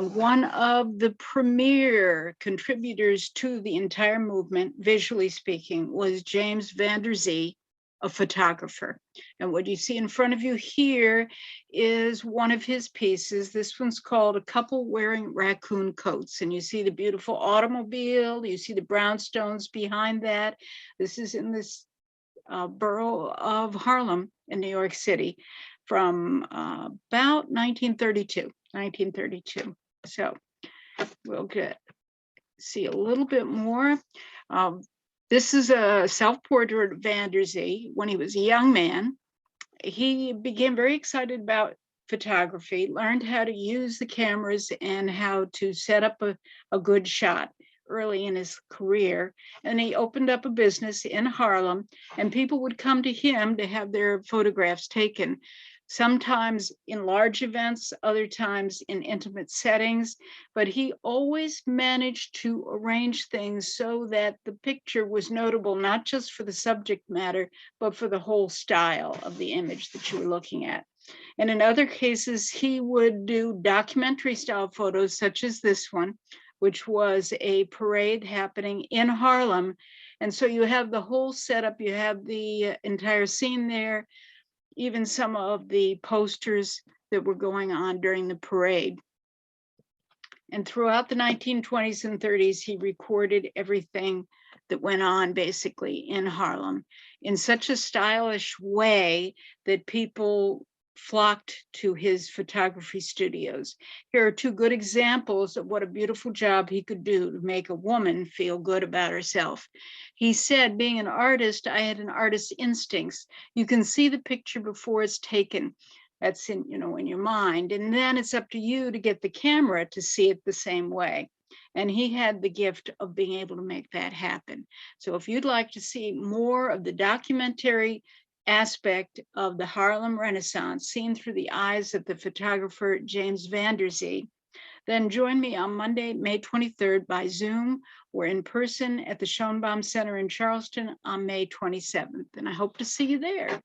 And one of the premier contributors to the entire movement, visually speaking, was James Van Der Zee, a photographer. And what you see in front of you here is one of his pieces. This one's called A Couple Wearing Raccoon Coats. And you see the beautiful automobile, you see the brownstones behind that. This is in this borough of Harlem in New York City from about 1932. So we'll see a little bit more. This is a self-portrait of Van Der Zee when he was a young man. He became very excited about photography, learned how to use the cameras and how to set up a good shot early in his career. And he opened up a business in Harlem, and people would come to him to have their photographs taken, sometimes in large events, other times in intimate settings, but he always managed to arrange things so that the picture was notable, not just for the subject matter, but for the whole style of the image that you were looking at. And in other cases, he would do documentary style photos, such as this one, which was a parade happening in Harlem. And so you have the whole setup, you have the entire scene there, even some of the posters that were going on during the parade. And throughout the 1920s and 30s, he recorded everything that went on basically in Harlem in such a stylish way that people flocked to his photography studios. Here are two good examples of what a beautiful job he could do to make a woman feel good about herself. He said, being an artist, I had an artist's instincts. You can see the picture before it's taken. That's in your mind. And then it's up to you to get the camera to see it the same way. And he had the gift of being able to make that happen. So if you'd like to see more of the documentary aspect of the Harlem Renaissance seen through the eyes of the photographer James Van Der Zee, then join me on Monday, May 23rd by Zoom or in person at the Schoenbaum Center in Charleston on May 27th. And I hope to see you there.